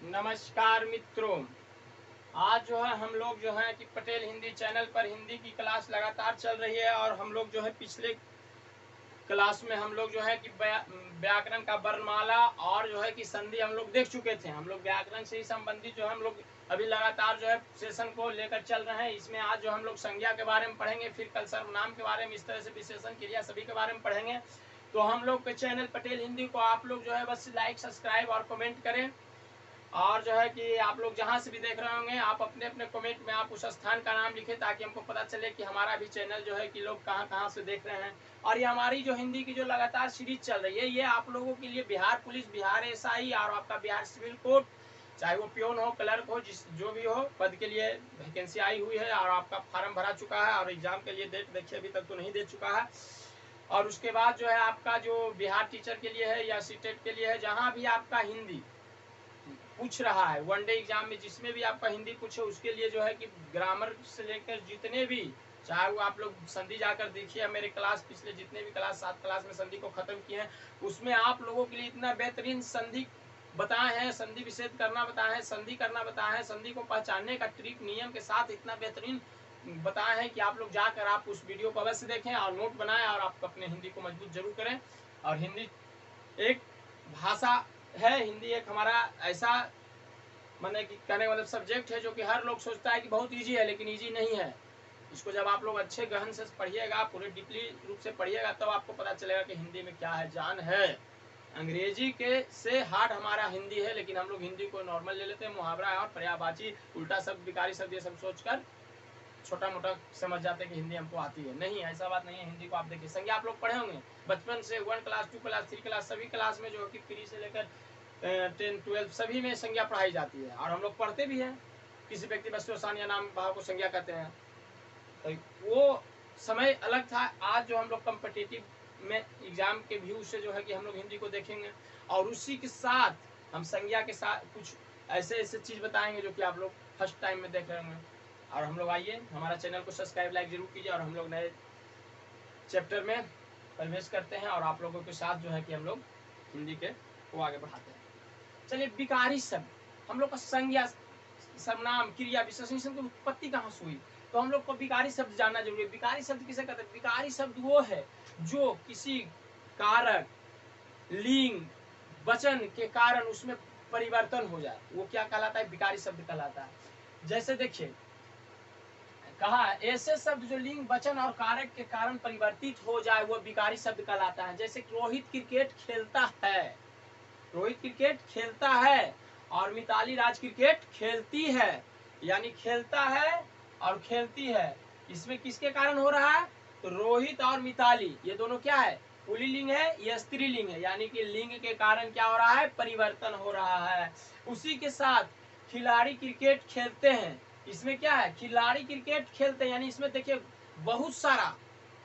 नमस्कार मित्रों। आज जो है हम लोग जो है कि पटेल हिंदी चैनल पर हिंदी की क्लास लगातार चल रही है और हम लोग जो है पिछले क्लास में हम लोग जो है कि व्याकरण का वर्णमाला और जो है कि संधि हम लोग देख चुके थे। हम लोग व्याकरण से ही संबंधित जो है हम लोग अभी लगातार जो है सेशन को लेकर चल रहे हैं। इसमें आज जो हम लोग संज्ञा के बारे में पढ़ेंगे, फिर कल सर्वनाम के बारे में, इस तरह से विशेषण, क्रिया सभी के बारे में पढ़ेंगे। तो हम लोग के चैनल पटेल हिंदी को आप लोग जो है बस लाइक, सब्सक्राइब और कमेंट करें। और जो है कि आप लोग जहां से भी देख रहे होंगे, आप अपने अपने कमेंट में आप उस स्थान का नाम लिखें ताकि हमको पता चले कि हमारा भी चैनल जो है कि लोग कहां कहां से देख रहे हैं। और ये हमारी जो हिंदी की जो लगातार सीरीज चल रही है, ये आप लोगों के लिए बिहार पुलिस, बिहार एसआई और आपका बिहार सिविल कोर्ट, चाहे वो प्योन हो, क्लर्क हो, जो भी हो पद के लिए वैकेंसी आई हुई है और आपका फार्म भरा चुका है और एग्जाम के लिए डेट देखिए अभी तक तो नहीं दे चुका है। और उसके बाद जो है आपका जो बिहार टीचर के लिए है या सीटेट के लिए है, जहाँ भी आपका हिंदी पूछ रहा है वनडे एग्जाम में, जिसमें भी आपका हिंदी पूछे उसके लिए जो है कि ग्रामर से लेकर जितने भी, चाहे वो आप लोग संधि जाकर देखिए, मेरे क्लास पिछले जितने भी क्लास 7 क्लास में संधि को खत्म किए हैं, उसमें आप लोगों के लिए इतना बेहतरीन संधि बताए हैं, संधि विच्छेद करना बताए हैं, संधि करना बताए हैं, संधि को पहचानने का ट्रिक नियम के साथ इतना बेहतरीन बताए हैं कि आप लोग जाकर आप उस वीडियो को अवश्य देखें और नोट बनाएं और आप अपने हिंदी को मजबूत जरूर करें। और हिंदी एक भाषा है, हिंदी एक हमारा ऐसा मैंने कि कहने का मतलब सब्जेक्ट है जो कि हर लोग सोचता है कि बहुत इजी है, लेकिन इजी नहीं है। इसको जब आप लोग अच्छे गहन से पढ़िएगा, पूरे डीपली रूप से पढ़िएगा, तब आपको पता चलेगा कि हिंदी में क्या है, जान है। अंग्रेजी के से हार्ड हमारा हिंदी है, लेकिन हम लोग हिंदी को नॉर्मल ले लेते हैं, मुहावरा और पर्यायवाची, उल्टा शब्द, विकारी शब्द, ये सब सोचकर छोटा मोटा समझ जाते हैं कि हिंदी हमको आती है। नहीं, ऐसा बात नहीं है। हिंदी को आप देखिए, संज्ञा आप लोग पढ़े होंगे बचपन से, 1 क्लास, 2 क्लास, 3 क्लास, सभी क्लास में जो कि प्री से लेकर 10, 12 सभी में संज्ञा पढ़ाई जाती है और हम लोग पढ़ते भी हैं। किसी व्यक्ति वस्तु स्थान या नाम भाव को संज्ञा कहते हैं। तो वो समय अलग था। आज जो हम लोग कम्पिटिटिव में एग्जाम के व्यू से जो है कि हम लोग हिंदी को देखेंगे और उसी के साथ हम संज्ञा के साथ कुछ ऐसे ऐसे चीज बताएंगे जो कि आप लोग फर्स्ट टाइम में देख रहे होंगे। और हम लोग आइए, हमारा चैनल को सब्सक्राइब, लाइक जरूर कीजिए और हम लोग नए चैप्टर में प्रवेश करते हैं और आप लोगों के साथ जो है कि हम लोग हिंदी के को आगे बढ़ाते हैं। चलिए, विकारी शब्द, हम लोग का संज्ञा, सर्वनाम, क्रिया, विशेषण की उत्पत्ति कहाँ से हुई, तो हम लोग को विकारी शब्द जानना जरूरी है। विकारी शब्द किसे कहते हैं? विकारी शब्द वो है जो किसी कारक, लिंग, वचन के कारण उसमें परिवर्तन हो जाए, वो क्या कहलाता है? विकारी शब्द कहलाता है। जैसे देखिए, कहा ऐसे शब्द जो लिंग, वचन और कारक के कारण परिवर्तित हो जाए वो विकारी शब्द कहलाता है। जैसे रोहित क्रिकेट खेलता है, रोहित क्रिकेट खेलता है और मिताली राज क्रिकेट खेलती है, यानी खेलता है और खेलती है, इसमें किसके कारण हो रहा है? तो रोहित और मिताली, ये दोनों क्या है? पुल्लिंग है, ये स्त्रीलिंग है, यानी कि लिंग के कारण क्या हो रहा है? परिवर्तन हो रहा है। उसी के साथ खिलाड़ी क्रिकेट खेलते हैं, इसमें क्या है? खिलाड़ी क्रिकेट खेलते हैं, यानी इसमें देखिए बहुत सारा,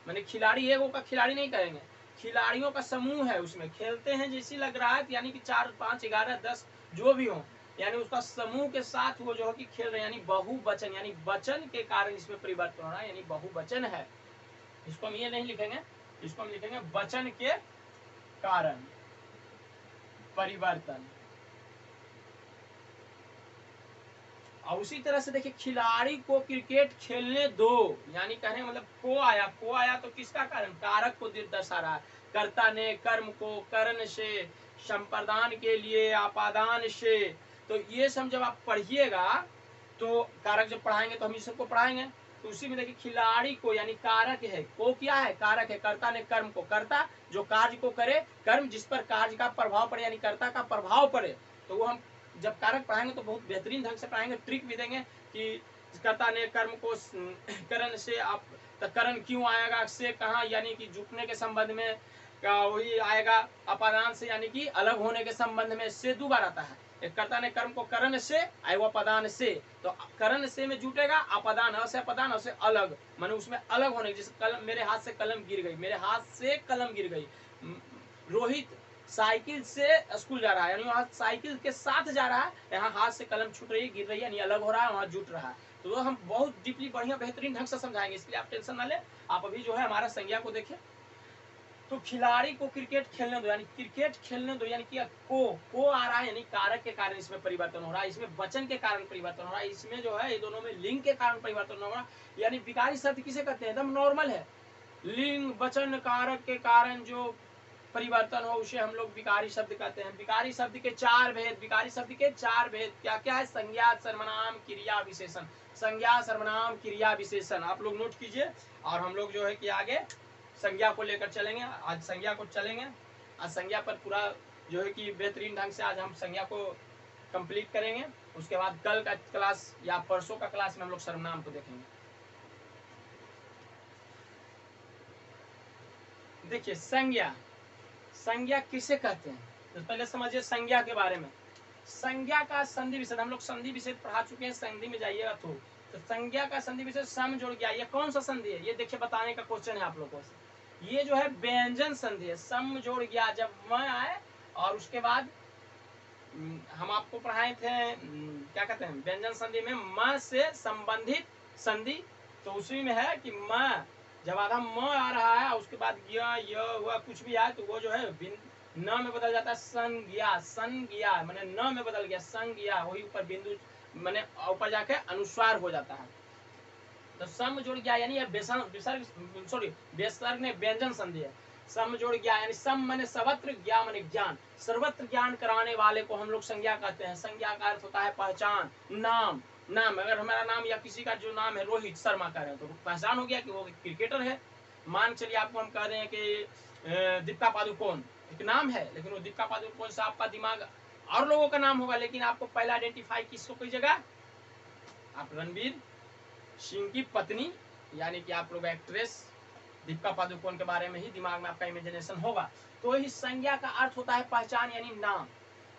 माने खिलाड़ी एगो का खिलाड़ी नहीं कहेंगे, खिलाड़ियों का समूह है, उसमें खेलते हैं जैसी लग रहा है, यानी कि 4, 5, 11, 10 जो भी हो, यानी उसका समूह के साथ वो जो है कि खेल रहे हैं, यानी बहुवचन, यानी वचन के कारण इसमें परिवर्तन हो रहा है, यानी बहुवचन है। इसको हम ये नहीं लिखेंगे, इसको हम लिखेंगे वचन के कारण परिवर्तन। और उसी तरह से देखिए, खिलाड़ी को क्रिकेट खेलने दो, यानी कहने मतलब को आया, को आया तो किसका कारण? कारक को दर्शा रहा है। कर्ता ने कर्म को करण से, संप्रदान के लिए आपादान से, तो ये सब जब आप पढ़िएगा तो कारक जब पढ़ाएंगे तो हम इस सबको पढ़ाएंगे। तो उसी में देखिए, खिलाड़ी को यानी कारक है, को क्या है? कारक है। कर्ता ने कर्म को, कर्ता जो कार्य को करे, कर्म जिस पर कार्य का प्रभाव पड़े, यानी कर्ता का प्रभाव पड़े, तो वो हम जब कारक पढ़ाएंगे तो बहुत बेहतरीन ढंग से पढ़ाएंगे, ट्रिक भी देंगे कि कर्ता ने कर्म को करण से, आप करण क्यों आएगा, से कहाँ, यानी कि झुकने के संबंध में, वही आएगा अपादान से, यानी कि अलग होने के संबंध में, से 2 बार आता है। एक कर्ता ने कर्म को करण से, आएगा अपदान से, तो करण से में जुटेगा अपदान, से अपदान से अलग, माने उसमें अलग होने, जैसे कलम, मेरे हाथ से कलम गिर गई, मेरे हाथ से कलम गिर गई। रोहित साइकिल से स्कूल जा रहा है, यानी वहाँ साइकिल के साथ जा रहा है, यहाँ हाथ से कलम छूट रही है, गिर रही है, यानी अलग हो रहा है, वहाँ जुट रहा है। तो हम बहुत डीपली, बढ़िया, बेहतरीन ढंग से समझाएंगे, इसलिए आप टेंशन ना ले। आप अभी जो है हमारा संज्ञा को देखें। तो खिलाड़ी को क्रिकेट खेलने दो, यानी क्रिकेट खेलने दो, यानी कि को आ रहा है, यानी कारक के कारण इसमें परिवर्तन हो रहा है, इसमें वचन के कारण परिवर्तन हो रहा है, इसमें जो है ये दोनों में लिंग के कारण परिवर्तन हो रहा है। यानी विकारी शब्द किसे कहते हैं, एकदम नॉर्मल है, लिंग वचन कारक के कारण जो परिवर्तन हो उसे हम लोग विकारी शब्द कहते हैं। विकारी शब्द के चार भेद, विकारी शब्द के चार भेद क्या क्या है, संज्ञा सर्वनाम क्रिया विशेषण, संज्ञा सर्वनाम क्रिया विशेषण आप लोग नोट कीजिए। और हम लोग जो है कि आगे संज्ञा को लेकर चलेंगे, आज संज्ञा को चलेंगे, आज संज्ञा पर पूरा जो है कि बेहतरीन ढंग से आज हम संज्ञा को कंप्लीट करेंगे। उसके बाद कल का क्लास या परसों का क्लास में हम लोग सर्वनाम को देखेंगे। देखिए संज्ञा, संज्ञा किसे कहते हैं, तो पहले समझिए संज्ञा के बारे में। संज्ञा का संधि विषय हम लोग संधि विषय पढ़ा चुके हैं, संधि में जाइएगा तो संज्ञा का संधि विषय सम जोड़ गया, ये कौन सा संधि है, ये देखिए बताने का क्वेश्चन है आप लोगों से। ये जो है व्यंजन संधि है, सम जोड़ गया जब म आए और उसके बाद हम आपको पढ़ाए थे क्या कहते हैं व्यंजन संधि में म से संबंधित संधि, तो उसी में है कि म जब आधा म आ रहा है उसके बाद य हुआ कुछ भी आए तो वो जो है न में बदल जाता है संज्ञा, संज्ञा माने न में बदल गया संज्ञा, वही ऊपर बिंदु माने ऊपर जाके अनुस्वार हो जाता है। तो सम जोड़ गया यानी विसर्ग सॉरी विसर्ग ने व्यंजन संधि है। सम जोड़ गया यानी सम माने सर्वत्र, ज्ञा माने ज्ञान, सर्वत्र ज्ञान कराने वाले को हम लोग संज्ञा कहते हैं। संज्ञा का अर्थ होता है पहचान, नाम, नाम अगर हमारा नाम या किसी का जो नाम है रोहित शर्मा कह रहे हैं तो पहचान हो गया कि वो क्रिकेटर है। मान चलिए आपको हम कह रहे हैं कि दीपिका पादुकोण एक नाम है, लेकिन वो दीपिका पादुकोण से आपका दिमाग और लोगों का नाम होगा, लेकिन आपको पहला आइडेंटिफाई किसको कीजिएगा, आप रणवीर सिंह की पत्नी यानी कि आप लोग एक्ट्रेस दीपिका पादुकोण के बारे में ही दिमाग में आपका इमेजिनेशन होगा। तो इस संज्ञा का अर्थ होता है पहचान यानी नाम।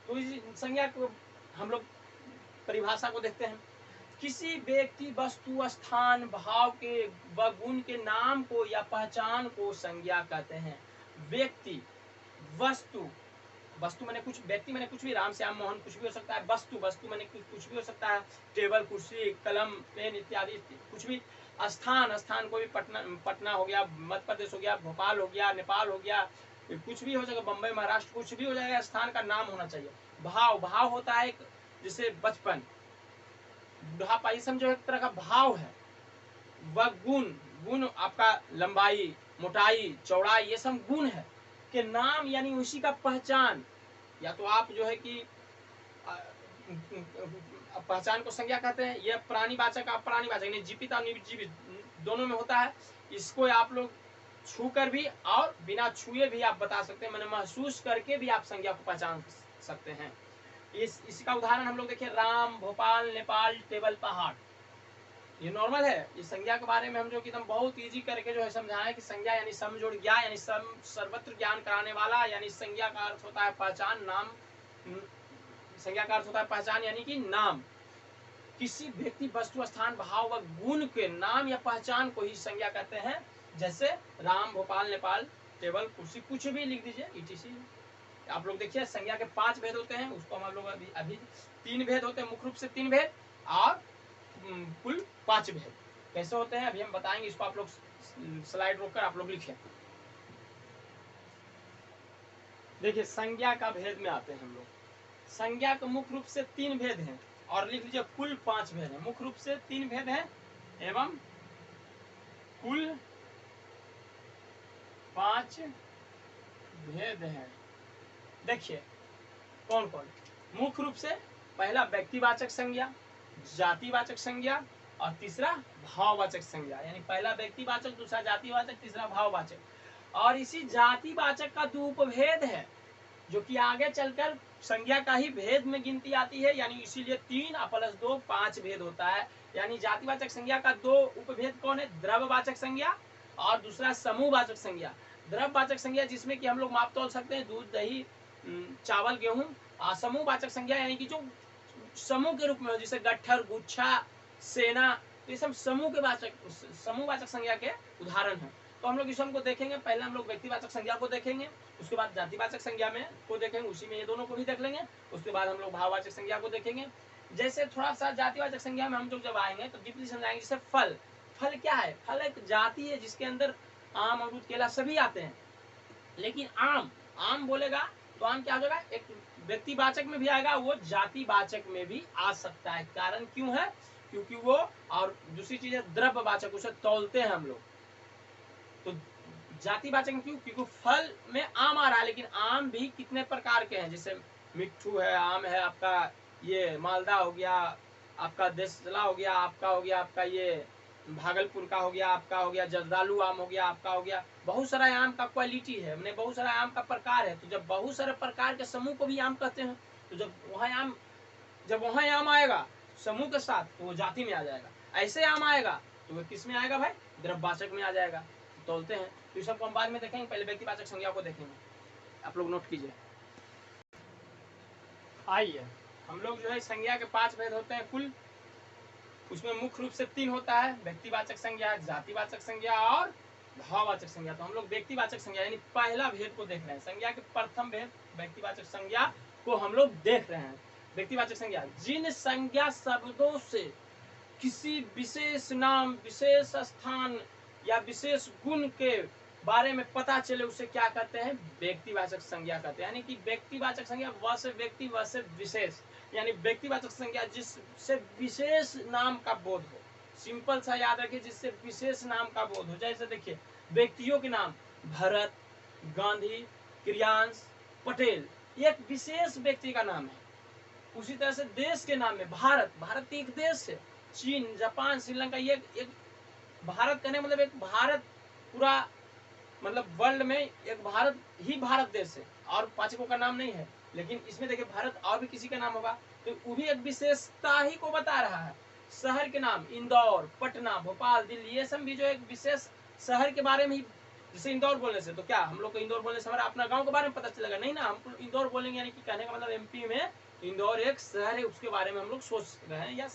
तो इस संज्ञा को हम लोग परिभाषा को देखते हैं, किसी व्यक्ति वस्तु स्थान भाव के व गुण के नाम को या पहचान को संज्ञा कहते हैं। व्यक्ति, वस्तु, वस्तु मैंने कुछ, व्यक्ति मैंने कुछ भी, राम श्याम मोहन कुछ भी हो सकता है, वस्तु, वस्तु मैंने कुछ भी हो सकता है, टेबल कुर्सी कलम पेन इत्यादि कुछ भी। स्थान, स्थान को भी पटना हो गया, मध्य प्रदेश हो गया, भोपाल हो गया, नेपाल हो गया, कुछ भी हो जाएगा, बम्बई महाराष्ट्र कुछ भी हो जाएगा, स्थान का नाम होना चाहिए। भाव, भाव होता है जैसे बचपन बुढ़ापा, ये समझो एक तरह का भाव है। वह गुण, गुण आपका लंबाई मोटाई चौड़ाई ये सब गुण है के नाम यानी उसी का पहचान, या तो आप जो है कि पहचान को संज्ञा कहते हैं। यह प्राणीवाचक, आप प्राणीवाचक नहीं, जीवित और निर्जीवित दोनों में होता है। इसको आप लोग छू कर भी और बिना छुए भी आप बता सकते हैं, मैंने महसूस करके भी आप संज्ञा को पहचान सकते हैं। इसका उदाहरण हम लोग देखिए, राम, भोपाल, नेपाल, टेबल, पहाड़, ये नॉर्मल है। इस संज्ञा के बारे में हम जो कि एकदम बहुत इजी करके जो है समझाए कि संज्ञा यानी समजोड़ ज्ञा यानी सर्वत्र ज्ञान कराने वाला, यानी संज्ञा का अर्थ होता है पहचान, नाम, संज्ञा का अर्थ होता है पहचान यानी कि नाम। किसी व्यक्ति वस्तु स्थान भाव व गुण के नाम या पहचान को ही संज्ञा कहते हैं। जैसे राम, भोपाल, नेपाल, टेबल, कुर्सी कुछ भी लिख दीजिए, ETC। आप लोग देखिए संज्ञा के 5 भेद होते हैं, उसको हम लोग अभी 3 भेद होते हैं, मुख्य रूप से 3 भेद और कुल 5 भेद कैसे होते हैं अभी हम बताएंगे। इसको आप लोग स्लाइड रोककर आप लोग लिखें। देखिए संज्ञा का भेद में आते हैं हम लोग। संज्ञा के मुख्य रूप से 3 भेद हैं और लिख लीजिए कुल 5 भेद हैं। मुख्य रूप से 3 भेद हैं एवं कुल 5 भेद हैं। देखिए कौन कौन। मुख्य रूप से पहला व्यक्तिवाचक संज्ञा, जातिवाचक संज्ञा और तीसरा भाववाचक संज्ञा, यानी पहला व्यक्तिवाचक, दूसरा जातिवाचक, तीसरा भाववाचक। और इसी जातिवाचक का 2 उपभेद है जो कि आगे चलकर संज्ञा का ही भेद में गिनती आती है, यानी इसीलिए 3 + 2 5 भेद होता है। यानी जातिवाचक संज्ञा का 2 उपभेद कौन है, द्रव्यवाचक संज्ञा और दूसरा समूहवाचक संज्ञा। द्रव्यवाचक संज्ञा जिसमें कि हम लोग माप तोल सकते हैं, दूध, दही, चावल, गेहूं। समूहवाचक संज्ञा यानी कि जो समूह के रूप में हो, जैसे गट्ठर, गुच्छा, सेना, तो ये सब समूहवाचक संज्ञा के उदाहरण हैं। तो हम लोग इस को देखेंगे। पहले हम लोग व्यक्तिवाचक संज्ञा को देखेंगे, उसके बाद जातिवाचक संज्ञा में को देखेंगे, उसी में ये दोनों को भी देख लेंगे। उसके बाद हम लोग भाववाचक संज्ञा को देखेंगे। जैसे थोड़ा सा जातिवाचक संज्ञा में हम लोग जब आएंगे तो डीपली समझाएंगे। जैसे फल, फल क्या है, फल एक जाति है जिसके अंदर आम, अमरूद, केला सभी आते हैं। लेकिन आम, आम बोलेगा तो आम क्या हो जाएगा, एक व्यक्तिवाचक में भी आएगा, वो जातिवाचक में भी आ सकता है। कारण क्यों है, क्योंकि वो, और दूसरी चीज है द्रव्यवाचक, उसे तौलते हैं हम लोग। तो जातिवाचक में क्यों, क्योंकि फल में आम आ रहा है, लेकिन आम भी कितने प्रकार के हैं, जैसे मिट्ठू है, आम है आपका, ये मालदा हो गया, आपका देसला हो गया, आपका हो गया आपका ये भागलपुर का हो गया, आपका हो गया जर्दालू आम हो गया, आपका हो गया, बहुत सारा आम का क्वालिटी है, मैंने बहुत सारा आम का प्रकार है। तो जब बहुत सारे प्रकार के समूह को भी आम कहते हैं, तो जब वहाँ आम आएगा समूह के साथ तो वो जाति में आ जाएगा। ऐसे आम आएगा तो वो किस में आएगा भाई, द्रव्यवाचक में आ जाएगा। तोलते हैं, तो इस सबको हम बाद में देखेंगे, पहले व्यक्तिवाचक संज्ञा को देखेंगे, आप लोग नोट कीजिए। आइए, हम लोग जो है संज्ञा के 5 भेद होते हैं कुल, उसमें मुख्य रूप से 3 होता है, व्यक्तिवाचक संज्ञा, जातिवाचक संज्ञा और भाववाचक संज्ञा। तो हम लोग व्यक्तिवाचक संज्ञा यानी पहला भेद को देख रहे हैं, संज्ञा के प्रथम भेद व्यक्तिवाचक संज्ञा को हम लोग देख रहे हैं। व्यक्तिवाचक संज्ञा, जिन संज्ञा शब्दों से किसी विशेष नाम, विशेष स्थान या विशेष गुण के बारे में पता चले, उसे क्या कहते हैं, व्यक्तिवाचक संज्ञा कहते हैं। यानी कि व्यक्तिवाचक संज्ञा व से व्यक्ति, व से विशेष, यानी व्यक्तिवाचक संज्ञा जिससे विशेष नाम का बोध हो। सिंपल सा याद रखिए, जिससे विशेष नाम का बोध हो। जैसे देखिए, व्यक्तियों के नाम भरत, गांधी, क्रियांश, पटेल, एक विशेष व्यक्ति का नाम है। उसी तरह से देश के नाम में भारत, भारत एक देश है, चीन, जापान, श्रीलंका, ये एक भारत कहने मतलब एक भारत पूरा, मतलब वर्ल्ड में एक भारत ही भारत देश है, और पाचकों का नाम नहीं है। लेकिन इसमें देखिए भारत और भी किसी का नाम होगा, तो वो भी एक विशेषता ही को बता रहा है। शहर के नाम इंदौर, पटना, भोपाल, दिल्ली, ये सब भी जो एक विशेष शहर के बारे में ही, जैसे इंदौर बोलने से तो क्या हम लोग को इंदौर बोलने से हमारा अपना गांव के बारे में पता चलेगा, नहीं ना, हम इंदौर बोलेंगे, यानी कि कहने का मतलब एमपी में इंदौर एक शहर है, उसके बारे में हम लोग सोच रहे हैं, या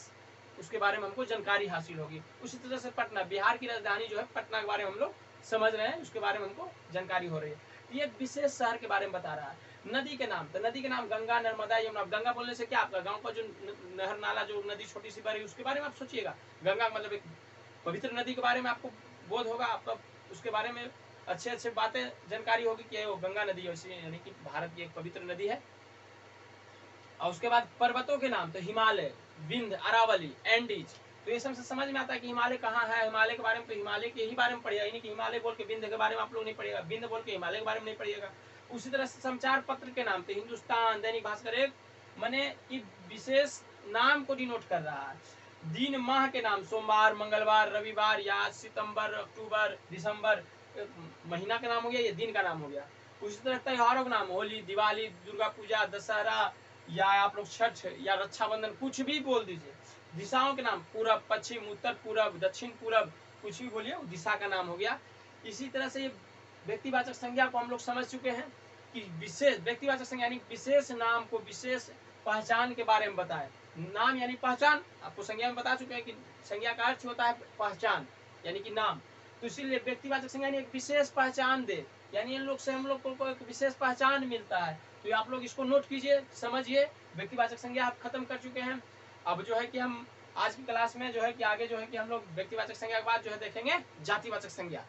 उसके बारे में हमको जानकारी हासिल होगी। उसी तरह से पटना, बिहार की राजधानी जो है, पटना के बारे में हम लोग समझ रहे हैं, उसके बारे में हमको जानकारी हो रही है। ये एक विशेष शहर के बारे में बता रहा है। नदी के नाम, तो नदी के नाम गंगा, नर्मदा, यमुना। गंगा बोलने से क्या, आपका गांव का जो नहर नाला जो नदी छोटी सी बड़ी, उसके बारे में आप सोचिएगा। गंगा मतलब एक पवित्र नदी के बारे में आपको बोध होगा, आपका उसके बारे में अच्छे अच्छे बातें जानकारी होगी कि वो गंगा नदी है, यानी कि भारत की एक पवित्र नदी है। और उसके बाद पर्वतों के नाम, तो हिमालय, विंध्य, अरावली, एंडीज। तो ये सबसे समझ में आता है कि हिमालय कहाँ है। हिमालय के बारे में तो हिमालय के ही बारे में पढ़िएगा, यानी कि हिमालय बोल के विंध्य के बारे में आप लोग नहीं पढ़िएगा, विंध्य बोल के हिमालय के बारे में नहीं पढ़िएगा। उसी तरह से समाचार पत्र के नाम, तो हिंदुस्तान, दैनिक भास्कर, एक माने विशेष नाम को डिनोट कर रहा है। दिन माह के नाम, सोमवार, मंगलवार, रविवार, या सितंबर, अक्टूबर, दिसंबर, महीना का नाम हो गया, ये दिन का नाम हो गया। उसी तरह त्योहारों का नाम, होली, दिवाली, दुर्गा पूजा, दशहरा, या आप लोग छठ या रक्षाबंधन, कुछ भी बोल दीजिए। दिशाओं के नाम, पूरब, पश्चिम, उत्तर पूरब, दक्षिण पूरब, कुछ भी बोलिए, दिशा का नाम हो गया। इसी तरह से व्यक्तिवाचक संज्ञा को हम लोग समझ चुके हैं कि विशेष व्यक्तिवाचक संज्ञा यानी विशेष नाम को विशेष पहचान के बारे में बताए। नाम यानी पहचान, आपको संज्ञा में बता चुके हैं कि संज्ञा का अर्थ होता है पहचान, यानी कि नाम। तो इसीलिए व्यक्तिवाचक संज्ञा यानी एक विशेष पहचान दे, यानी इन लोग से हम लोग को एक विशेष पहचान मिलता है। तो आप लोग इसको नोट कीजिए, समझिए। व्यक्तिवाचक संज्ञा आप खत्म कर चुके हैं। अब जो है कि हम आज की क्लास में जो है कि आगे जो है कि हम लोग व्यक्तिवाचक संज्ञा के बाद जो है देखेंगे जातिवाचक संज्ञा।